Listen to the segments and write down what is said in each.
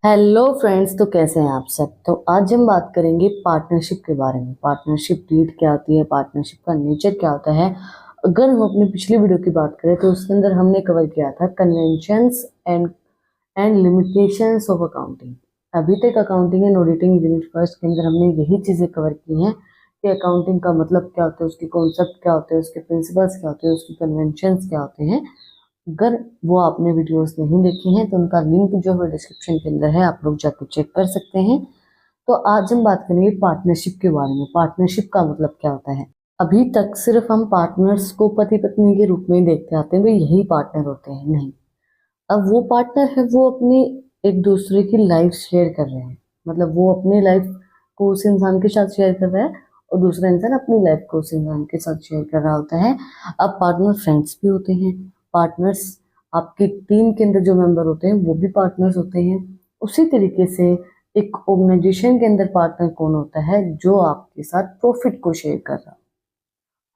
Hello friends, तो कैसे हैं आप सब। तो आज हम बात करेंगे पार्टनरशिप के बारे में। पार्टनरशिप डीड क्या होती है, पार्टनरशिप का नेचर क्या होता है। अगर हम अपनी पिछली वीडियो की बात करें तो उसके अंदर हमने कवर किया था conventions and limitations of accounting. अभी तक accounting and auditing unit first के अंदर हमने यही चीज़ें कवर की हैं कि अकाउंटिंग का मतलब क्या होता है, उसके कॉन्सेप्ट क्या होते हैं, उसके प्रिंसिपल्स क्या होते हैं, उसके कन्वेंशंस क्या होते हैं। अगर वो आपने वीडियोस नहीं देखी हैं तो उनका लिंक जो है डिस्क्रिप्शन के अंदर है, आप लोग जाकर चेक कर सकते हैं। तो आज हम बात करेंगे पार्टनरशिप के बारे में। पार्टनरशिप का मतलब क्या होता है। अभी तक सिर्फ हम पार्टनर्स को पति पत्नी के रूप में ही देखते आते हैं, भाई यही पार्टनर होते हैं। नहीं, अब वो पार्टनर है, वो अपनी एक दूसरे की लाइफ शेयर कर रहे हैं। मतलब वो अपनी लाइफ को उस इंसान के साथ शेयर कर रहा है और दूसरा इंसान अपनी लाइफ को उस इंसान के साथ शेयर कर रहा होता है। अब पार्टनर फ्रेंड्स भी होते हैं। पार्टनर्स आपके टीम के अंदर जो मेंबर होते हैं वो भी पार्टनर्स होते हैं। उसी तरीके से एक ऑर्गेनाइजेशन के अंदर पार्टनर कौन होता है, जो आपके साथ प्रॉफिट को शेयर कर रहा।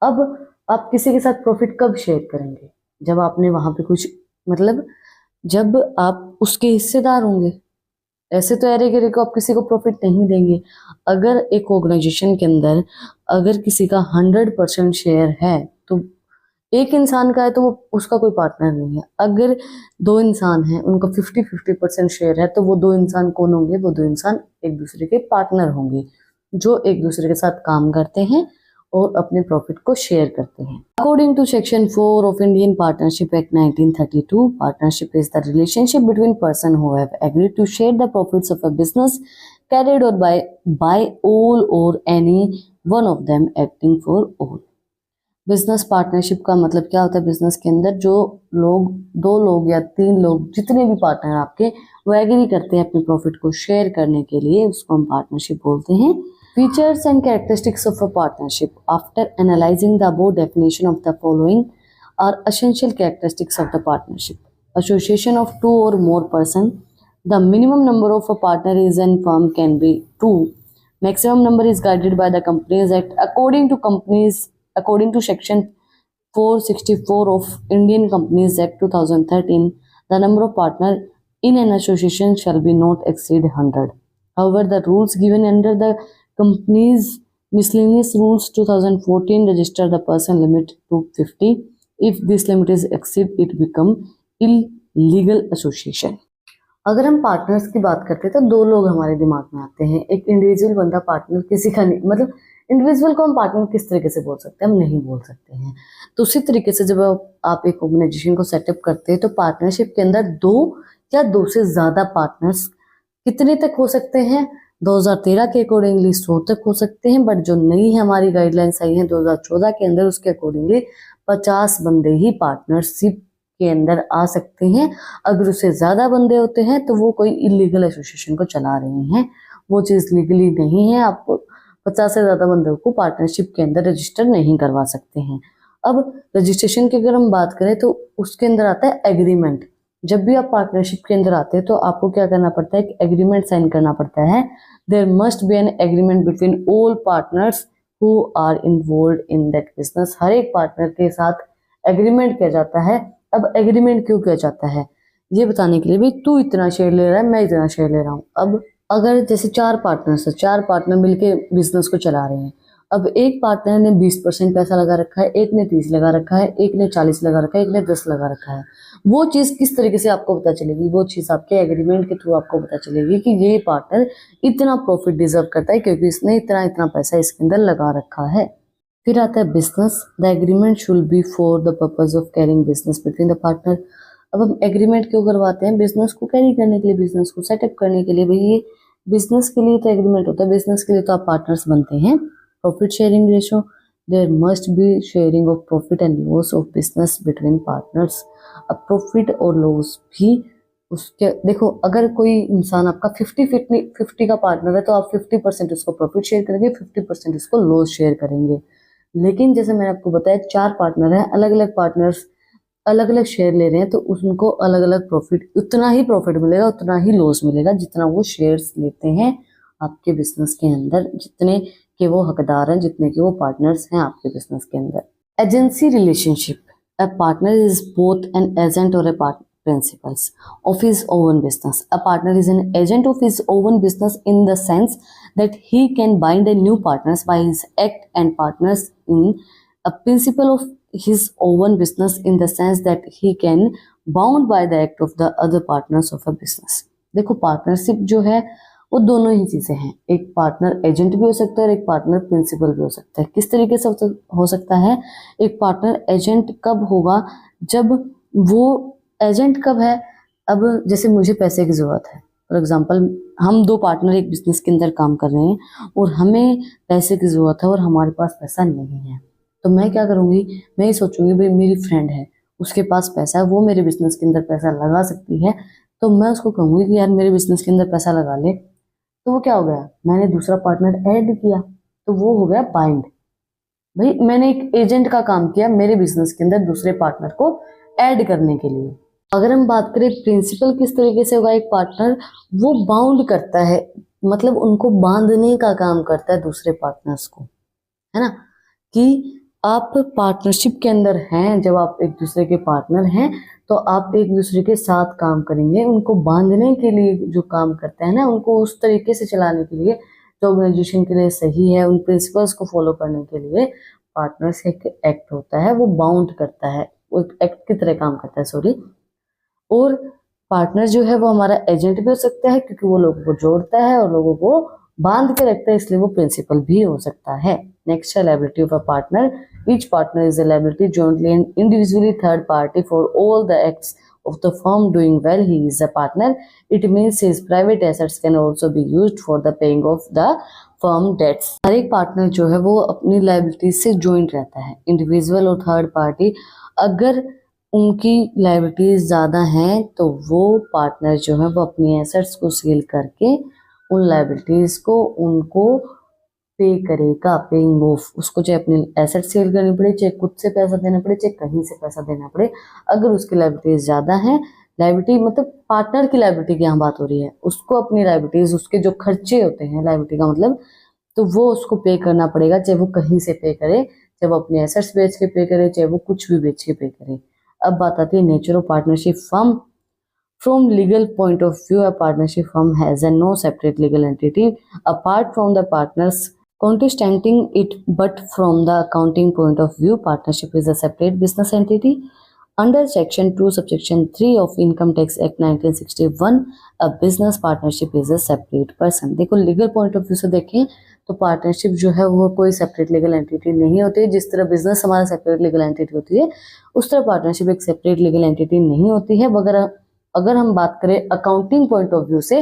अब आप किसी के साथ प्रॉफिट कब शेयर करेंगे, जब आपने वहां पे कुछ, मतलब जब आप उसके हिस्सेदार होंगे। ऐसे तो एरे गिरे को आप किसी को प्रॉफिट नहीं देंगे। अगर एक ऑर्गेनाइजेशन के अंदर अगर किसी का 100% शेयर है तो एक इंसान का है तो वो उसका कोई पार्टनर नहीं है। अगर दो इंसान हैं, उनका 50-50% शेयर है, तो वो दो इंसान कौन होंगे, वो दो इंसान एक दूसरे के पार्टनर होंगे, जो एक दूसरे के साथ काम करते हैं और अपने प्रॉफिट को शेयर करते हैं। According to section 4 of Indian partnership act 1932, partnership is the relationship between person who have agreed to share the profits of a business carried out by all or any one of them acting for all. Business partnership का मतलब क्या होता है। Business के अंदर जो लोग, दो लोग या तीन लोग, जितने भी पार्टनर आपके, वो एग्री करते हैं अपने प्रॉफिट को शेयर करने के लिए, उसको हम पार्टनरशिप बोलते हैं। Features and characteristics of a partnership. After analysing the above definition of the following are essential characteristics of the partnership. Association of two or more person. The minimum number of a partner is in firm can be two. Maximum number is guided by the Companies Act according to section 464 of Indian Companies Act 2013. The number of partners in an association shall be not exceed 100. However, the rules given under the Companies Miscellaneous Rules 2014 register the person limit to 50. If this limit is exceed, it become illegal association. अगर हम partners की बात करते हैं तो दो लोग हमारे दिमाग में आते हैं। एक इंडिविजुअल बंदा पार्टनर किसी का नहीं, मतलब इंडिविजुअल को हम पार्टनर किस तरीके से बोल सकते हैं, हम नहीं बोल सकते हैं। तो उसी तरीके से जब आप एक ऑर्गेनाइजेशन को सेटअप करते हैं तो पार्टनरशिप के अंदर दो या दो से ज्यादा पार्टनर्स कितने तक हो सकते हैं, 2013 के अकॉर्डिंगली 100 तक हो सकते हैं। बट जो नई हमारी गाइडलाइंस आई है 2014 के अंदर, उसके अकॉर्डिंगली 50 बंदे ही पार्टनरशिप के अंदर आ सकते हैं। अगर उससे ज्यादा बंदे होते हैं तो वो कोई इलीगल एसोसिएशन को चला रहे हैं, वो चीज लीगली नहीं है। आपको 50 से ज्यादा बंदों को पार्टनरशिप के अंदर रजिस्टर नहीं करवा सकते हैं। अब रजिस्ट्रेशन की अगर हम बात करें तो उसके अंदर आता है एग्रीमेंट। जब भी आप पार्टनरशिप के अंदर आते हैं तो आपको क्या करना पड़ता है, एक एग्रीमेंट साइन करना पड़ता है। There must be an agreement between all partners who are involve in that business. हर एक पार्टनर के साथ एग्रीमेंट किया जाता है। अब एग्रीमेंट क्यों किया जाता है, ये बताने के लिए, भाई तू इतना शेयर ले रहा है, मैं इतना शेयर ले रहा हूँ। अब अगर जैसे चार पार्टनर्स है, चार पार्टनर मिलके बिजनेस को चला रहे हैं। अब एक पार्टनर ने 20% पैसा लगा रखा है, एक ने 30 लगा रखा है, एक ने 40 लगा रखा है, एक ने 10 लगा रखा है। वो चीज किस तरीके से आपको पता चलेगी, वो चीज आपके एग्रीमेंट के थ्रू आपको पता चलेगी कि ये पार्टनर इतना प्रॉफिट डिजर्व करता है क्योंकि इसने इतना इतना पैसा इसके अंदर लगा रखा है। फिर आता है business. The agreement should be for the purpose of carrying business between the partner. अब हम एग्रीमेंट क्यों करवाते हैं, बिजनेस को कैरी करने के लिए, बिजनेस को सेटअप करने के लिए। भाई ये बिजनेस के लिए तो एग्रीमेंट होता है, बिजनेस के लिए तो आप पार्टनर्स बनते हैं। Profit sharing ratio. There must be sharing of profit and loss of business between partners. अब प्रॉफिट और लॉस भी उसके, देखो अगर कोई इंसान आपका 50-50 का पार्टनर है तो आप 50% उसको प्रॉफिट शेयर करेंगे, 50% उसको लॉस शेयर करेंगे। लेकिन जैसे मैंने आपको बताया, चार पार्टनर हैं, अलग अलग पार्टनर्स अलग अलग शेयर ले रहे हैं, तो उनको अलग अलग प्रॉफिट, उतना ही प्रॉफिट मिलेगा, उतना ही लॉस मिलेगा जितना वो शेयर्स लेते हैं आपके बिजनेस के अंदर, जितने के वो हकदार हैं, जितने के वो पार्टनर्स हैं आपके बिजनेस के अंदर। Agency relationship. A partner is both an agent और ए principles of his own business. A partner is an agent of his own business in the sense that he can bind a new partners by his act and partners in a principle of his own business in the sense that he can bound by the act of the other partners of a business. देखो partnership जो है वो दोनों ही चीजें हैं, एक partner agent भी हो सकता है और एक पार्टनर प्रिंसिपल भी हो सकता है। किस तरीके से हो सकता है? एक पार्टनर एजेंट कब होगा? जब वो एजेंट कब है? अब जैसे मुझे पैसे की जरूरत है, फॉर एग्जांपल हम दो पार्टनर एक बिजनेस के अंदर काम कर रहे हैं और हमें पैसे की जरूरत है और हमारे पास पैसा नहीं है, तो मैं क्या करूंगी? मैं ये सोचूंगी भाई मेरी फ्रेंड है, उसके पास पैसा है, वो मेरे बिजनेस के अंदर पैसा लगा सकती है, तो मैं उसको कहूंगी कि यार मेरे बिजनेस के अंदर पैसा लगा ले। तो वो क्या हो गया? मैंने दूसरा पार्टनर ऐड किया, तो वो हो गया बाइंड। भाई मैंने एक एजेंट का काम किया मेरे बिजनेस के अंदर दूसरे पार्टनर को ऐड करने के लिए। अगर हम बात करें प्रिंसिपल किस तरीके से होगा, एक पार्टनर वो बाउंड करता है, मतलब उनको बांधने का काम करता है दूसरे पार्टनर्स को, है ना, कि आप पार्टनरशिप के अंदर हैं, जब आप एक दूसरे के पार्टनर हैं तो आप एक दूसरे के साथ काम करेंगे, उनको बांधने के लिए जो काम करते हैं ना, उनको उस तरीके से चलाने के लिए जो ऑर्गेनाइजेशन के लिए सही है, उन प्रिंसिपल्स को फॉलो करने के लिए पार्टनर्स एक एक्ट होता है, वो बाउंड करता है, वो एक एक्ट की तरह काम करता है, सॉरी। और पार्टनर जो है वो हमारा एजेंट भी हो सकता है क्योंकि वो लोगों को जोड़ता है और लोगों को बांध के रखता है, इसलिए वो प्रिंसिपल भी हो सकता है। नेक्स्ट है liability of a partner. Each partner is a liability jointly and individually third party for all the acts of the firm doing well. He is a partner. It means his private assets can also be used for the paying of the firm debts. हर एक partner जो है वो अपनी liabilities से joint रहता है, individual और third party. अगर उनकी लायबिलिटीज ज़्यादा हैं तो वो पार्टनर जो है वो अपनी एसेट्स को सेल करके उन लायबिलिटीज को उनको पे करेगा, पेइंग ऑफ। उसको चाहे अपनी एसेट सेल करनी पड़े, चाहे खुद से पैसा देना पड़े, चाहे कहीं से पैसा देना पड़े, अगर उसकी लायबिलिटीज ज़्यादा हैं, लायबिलिटी मतलब पार्टनर की लायबिलिटी की यहाँ बात हो रही है, उसको अपनी लायबिलिटीज, उसके जो खर्चे होते हैं लायबिलिटी का मतलब, तो वो उसको पे करना पड़ेगा, चाहे वो कहीं से पे करे, चाहे वो अपने एसेट्स बेच के पे करे, चाहे वो कुछ भी बेच के पे करे। अब बात आती है nature of partnership firm. From legal point of view, a partnership firm has no separate legal entity apart from the partners constituting it, but from the accounting point of view, partnership is a separate business entity. Under Section 2, Subsection 3 of Income Tax Act 1961, a business partnership is a separate person. देखो legal point of view से देखें तो partnership जो है वो कोई separate legal entity नहीं होती। जिस तरह बिजनेस हमारा सेपरेट लीगल एंटिटी होती है, उस तरह पार्टनरशिप एक सेपरेट लीगल एंटिटी नहीं होती है। मगर अगर हम बात करें अकाउंटिंग पॉइंट ऑफ व्यू से,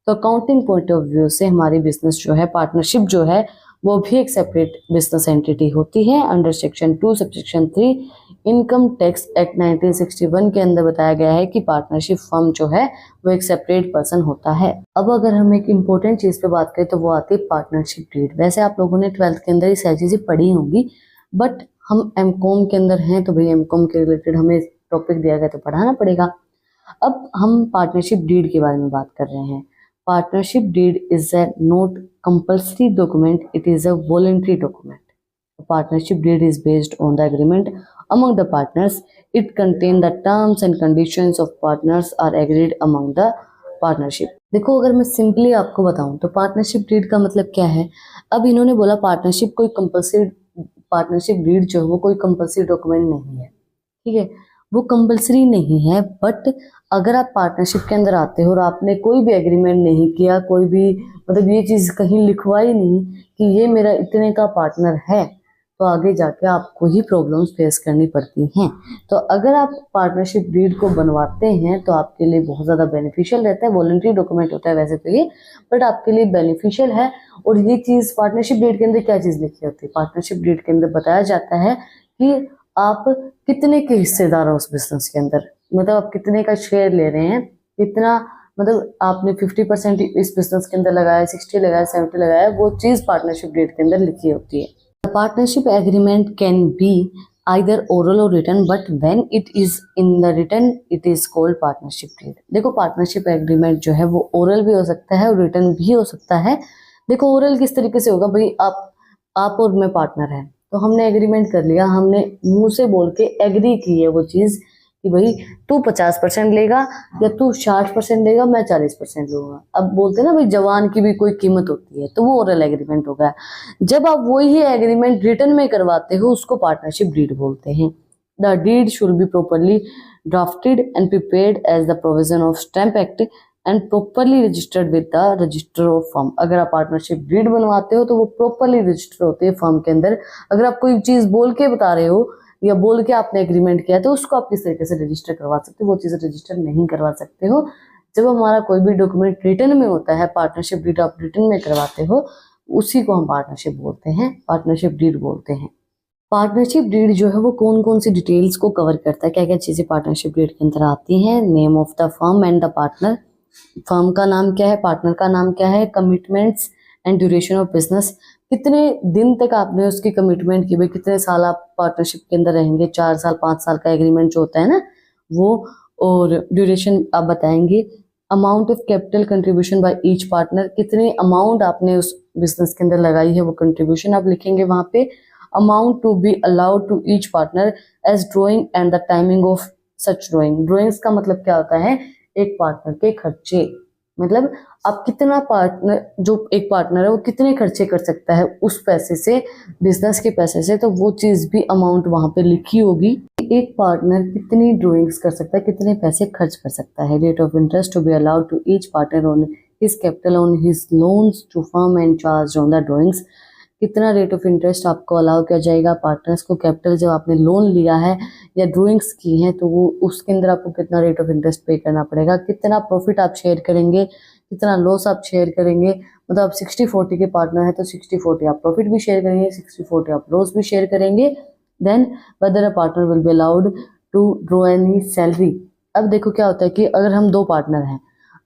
तो अकाउंटिंग पॉइंट ऑफ व्यू से हमारी बिजनेस जो है, पार्टनरशिप जो है, वो भी एक सेपरेट बिजनेस एंटिटी होती है। Under section 2 subsection 3 income tax act 1961 के अंदर बताया गया है कि पार्टनरशिप फर्म जो है वो एक सेपरेट पर्सन होता है। अब अगर हम एक इम्पोर्टेंट चीज पे बात करें तो वो आती है पार्टनरशिप डीड। वैसे आप लोगों ने 12th के अंदर ये सारी चीजें पढ़ी होंगी, बट हम एमकॉम के अंदर हैं तो भाई एमकॉम के रिलेटेड हमें टॉपिक दिया गया तो पढ़ाना पड़ेगा। अब हम पार्टनरशिप डीड के बारे में बात कर रहे हैं। Partnership deed is a not compulsory document, it is a voluntary document. Partnership deed is based on the agreement among the partners. It contain the terms and conditions of partners are agreed among the partnership. देखो अगर मैं simply आपको बताऊं तो partnership deed का मतलब क्या है। अब इन्होंने बोला पार्टनरशिप कोई कंपल्सरी, पार्टनरशिप डीड जो है वो कोई कंपल्सरी डॉक्यूमेंट नहीं है, ठीक है, वो कंपल्सरी नहीं है। बट अगर आप पार्टनरशिप के अंदर आते हो और आपने कोई भी एग्रीमेंट नहीं किया, कोई भी मतलब ये चीज़ कहीं लिखवाई नहीं कि ये मेरा इतने का पार्टनर है, तो आगे जाके आपको ही प्रॉब्लम्स फेस करनी पड़ती हैं। तो अगर आप पार्टनरशिप डीड को बनवाते हैं तो आपके लिए बहुत ज़्यादा बेनिफिशियल रहता है। वॉलंटरी डॉक्यूमेंट होता है वैसे तो ये, बट आपके लिए बेनिफिशियल है। और ये चीज़ पार्टनरशिप डीड के अंदर क्या चीज़ लिखी होती है, पार्टनरशिप डीड के अंदर बताया जाता है कि आप कितने के हिस्सेदार हो उस बिजनेस के अंदर, मतलब आप कितने का शेयर ले रहे हैं, कितना मतलब आपने 50% इस बिजनेस के अंदर लगाया, 60 लगाया, 70 लगाया, वो चीज़ पार्टनरशिप डीड के अंदर लिखी होती है। The partnership agreement can be either oral or written, but when it is in the written, it is called partnership deed. देखो पार्टनरशिप एग्रीमेंट जो है वो ओरल भी हो सकता है और रिटर्न भी हो सकता है। देखो ओरल किस तरीके से होगा, भाई आप और मैं पार्टनर हैं तो हमने एग्रीमेंट कर लिया, हमने मुंह से बोल के एग्री की है वो चीज़ कि भाई तू 50% लेगा या तू 60% लेगा, मैं 40% लूंगा। अब बोलते हैं ना भाई जवान की भी कोई कीमत होती है, तो वो ओरल एग्रीमेंट हो गया। जब आप वही एग्रीमेंट रिटर्न में करवाते हो उसको पार्टनरशिप डीड बोलते हैं। The deed should be properly drafted and prepared as the provision of stamp act and properly registered with the register of firm. अगर आप पार्टनरशिप डीड बनवाते हो तो वो प्रॉपरली रजिस्टर होती है फर्म के अंदर। अगर आप कोई चीज बोल के बता रहे हो या बोल के आपने एग्रीमेंट किया तो उसको आप किस तरीके से रजिस्टर करवा सकते हो, वो चीज रजिस्टर नहीं करवा सकते हो। जब हमारा कोई भी डॉक्यूमेंट रिटर्न में होता है, पार्टनरशिप डीड आप रिटर्न में करवाते हो, उसी को हम पार्टनरशिप बोलते हैं, पार्टनरशिप डीड बोलते हैं। पार्टनरशिप डीड जो है वो कौन कौन सी डिटेल्स को कवर करता है, क्या क्या चीजें पार्टनरशिप डीड के अंदर आती हैं। Name of the firm and the partner, firm का नाम क्या है, पार्टनर का नाम क्या है, commitments and duration of business, कितने दिन तक आपने उसकी कमिटमेंट की, भाई कितने साल आप पार्टनरशिप के अंदर रहेंगे, 4 साल 5 साल का एग्रीमेंट जो होता है ना वो, और ड्यूरेशन आप बताएंगे। Amount of capital contribution by each partner, कितने अमाउंट आपने उस बिजनेस के अंदर लगाई है वो कंट्रीब्यूशन आप लिखेंगे वहां पे। Amount to be allowed to each partner as drawing and the timing of such drawing. Drawings का मतलब क्या होता है, एक पार्टनर के खर्चे, मतलब आप कितना पार्टनर, जो एक पार्टनर है वो कितने खर्चे कर सकता है उस पैसे से, बिजनेस के पैसे से, तो वो चीज भी अमाउंट वहां पे लिखी होगी। एक पार्टनर कितनी ड्राइंग्स कर सकता है, कितने पैसे खर्च कर सकता है। Rate of interest to be allowed to each partner on his capital on his loans to firm and charge on the drawings, कितना रेट ऑफ इंटरेस्ट आपको अलाउ किया जाएगा पार्टनर्स को, कैपिटल जब आपने लोन लिया है या ड्राइंग्स की है तो वो उसके अंदर आपको कितना रेट ऑफ इंटरेस्ट पे करना पड़ेगा, कितना प्रॉफिट आप शेयर करेंगे, कितना लॉस आप शेयर करेंगे। मतलब आप 60-40 के पार्टनर है तो 60-40 आप प्रॉफिट भी शेयर करेंगे, 60-40 आप लॉस भी शेयर करेंगे। Then whether a partner will be allowed to draw any salary. अब देखो क्या होता है कि अगर हम दो पार्टनर हैं,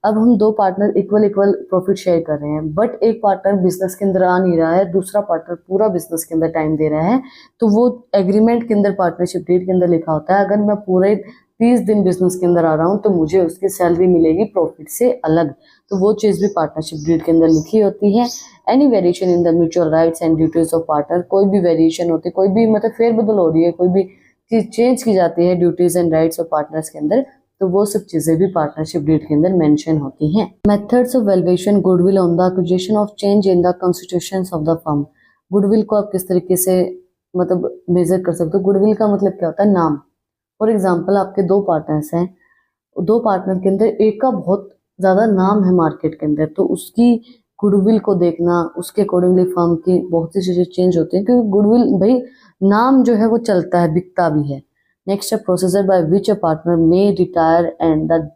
अब हम दो partner equal equal profit share कर रहे हैं, बट एक पार्टनर बिजनेस के अंदर आ नहीं रहा है, दूसरा पार्टनर पूरा बिजनेस के अंदर टाइम दे रहा है, तो वो एग्रीमेंट के अंदर पार्टनरशिप डीड के अंदर लिखा होता है, अगर मैं पूरे 30 दिन बिजनेस के अंदर आ रहा हूँ तो मुझे उसकी सैलरी मिलेगी प्रॉफिट से अलग, तो वो चीज भी पार्टनरशिप डीड के अंदर लिखी होती है। Any variation in the mutual rights and duties of partner, कोई भी वेरिएशन होती है, कोई भी मतलब फेरबदल हो रही है, कोई भी चीज चेंज की जाती है duties and rights of partners के अंदर, तो वो सब चीजें भी पार्टनरशिप डीड के अंदर मेंशन होती हैं। Methods of valuation goodwill on the acquisition of change in the constitutions of the firm. Goodwill को आप किस तरीके से मतलब मेजर कर सकते हो। गुडविल का मतलब क्या होता है, नाम। फॉर एग्जाम्पल आपके दो पार्टनर्स हैं, दो पार्टनर के अंदर एक का बहुत ज्यादा नाम है मार्केट के अंदर, तो उसकी गुडविल को देखना, उसके अकॉर्डिंगली फर्म की बहुत सी चीजें चेंज होती हैं, क्योंकि गुडविल भाई नाम जो है वो चलता है, बिकता भी है। नेक्स्ट है procedure by which a partner may retire and the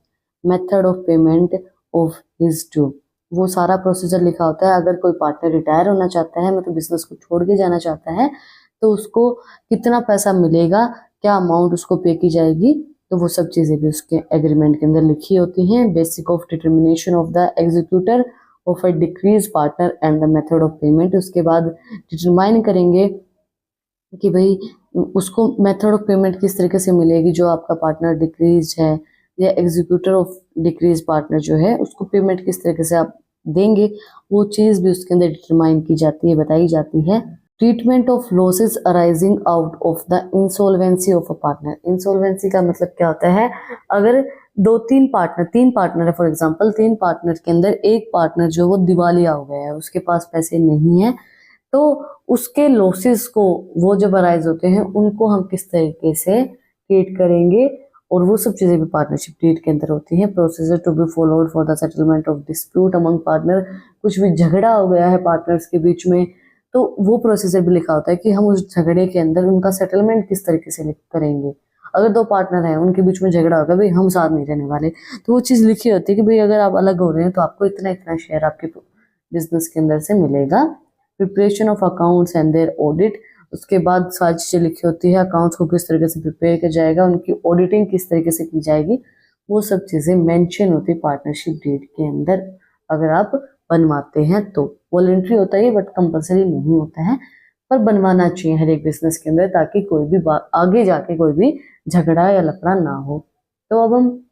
method of payment of his due. वो सारा प्रोसीजर लिखा होता है, अगर कोई पार्टनर रिटायर होना चाहता है, मतलब बिजनेस को छोड़ के जाना चाहता है, तो उसको कितना पैसा मिलेगा, क्या अमाउंट उसको पे की जाएगी, तो वो सब चीजें भी उसके एग्रीमेंट के अंदर लिखी होती हैं। Basic of determination of the executor of a decrease partner and the method of payment, उसके बाद डिटरमाइन करेंगे कि भाई उसको मेथड ऑफ पेमेंट किस तरीके से मिलेगी, जो आपका पार्टनर डिक्रीज है या एग्जीक्यूटर ऑफ डिक्रीज पार्टनर जो है उसको पेमेंट किस तरीके से आप देंगे, वो चीज भी उसके अंदर डिटरमाइन की जाती है, बताई जाती है। Treatment of losses arising out of the insolvency of a partner. Insolvency का मतलब क्या होता है, अगर तीन पार्टनर है, फॉर एग्जांपल 3 पार्टनर के अंदर एक पार्टनर जो वो दिवालिया हो गया है, उसके पास पैसे नहीं है, तो उसके लॉसेस को वो जब अराइज होते हैं उनको हम किस तरीके से ट्रीट करेंगे, और वो सब चीजें भी पार्टनरशिप डीड के अंदर होती हैं। Procedure to be followed for the settlement of dispute among partner, कुछ भी झगड़ा हो गया है पार्टनर्स के बीच में, तो वो प्रोसीजर भी लिखा होता है कि हम उस झगड़े के अंदर उनका सेटलमेंट किस तरीके से करेंगे। अगर 2 पार्टनर हैं उनके बीच में झगड़ा होगा, भाई हम साथ नहीं रहने वाले, तो वो चीज लिखी होती है कि भाई अगर आप अलग हो रहे हैं तो आपको इतना इतना शेयर आपके बिजनेस के अंदर से मिलेगा। Preparation of accounts and their audit, उसके बाद सारी चीजें लिखी होती है, अकाउंट्स को किस तरीके से प्रिपेयर किया जाएगा, उनकी ऑडिटिंग किस तरीके से की जाएगी, वो सब चीजें मेंशन होती है पार्टनरशिप डीड के अंदर। अगर आप बनवाते हैं तो वॉलंटरी होता है बट कंपलसरी नहीं होता है, पर बनवाना चाहिए हर एक बिजनेस के अंदर, ताकि कोई भी आगे जाके कोई भी झगड़ा या लफड़ा ना हो। तो अब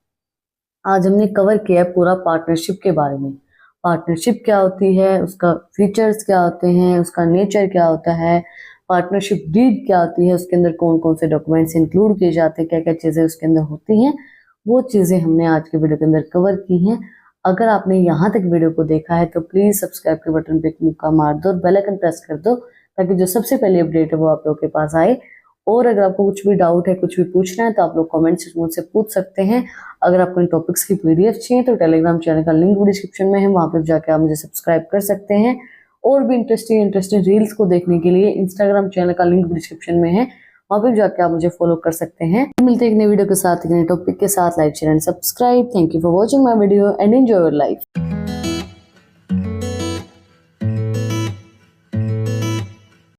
आज हमने कवर किया है पूरा पार्टनरशिप के बारे में। पार्टनरशिप क्या होती है, उसका फीचर्स क्या होते हैं, उसका नेचर क्या होता है, पार्टनरशिप डीड क्या होती है, उसके अंदर कौन कौन से डॉक्यूमेंट्स इंक्लूड किए जाते हैं, क्या क्या चीज़ें उसके अंदर होती हैं, वो चीज़ें हमने आज के वीडियो के अंदर कवर की हैं। अगर आपने यहाँ तक वीडियो को देखा है तो प्लीज़ सब्सक्राइब के बटन पे एक मुक्का मार दो और बेल आइकन प्रेस कर दो, ताकि जो सबसे पहले अपडेट है वो आप लोगों के पास आए। और अगर आपको कुछ भी डाउट है, कुछ भी पूछना है, तो आप लोग कमेंट से मुझसे पूछ सकते हैं। अगर आपको इन टॉपिक्स की पीडीएफ चाहिए तो टेलीग्राम चैनल का लिंक डिस्क्रिप्शन में है, वहाँ पर जाकर आप मुझे सब्सक्राइब कर सकते हैं। और भी इंटरेस्टिंग रील्स को देखने के लिए इंस्टाग्राम चैनल का लिंक डिस्क्रिप्शन में है, वहाँ पर जाकर आप मुझे फॉलो कर सकते हैं। मिलते हैं एक नई वीडियो के साथ, एक नए टॉपिक के साथ। Like share and subscribe. Thank you for watching my video and enjoy your life.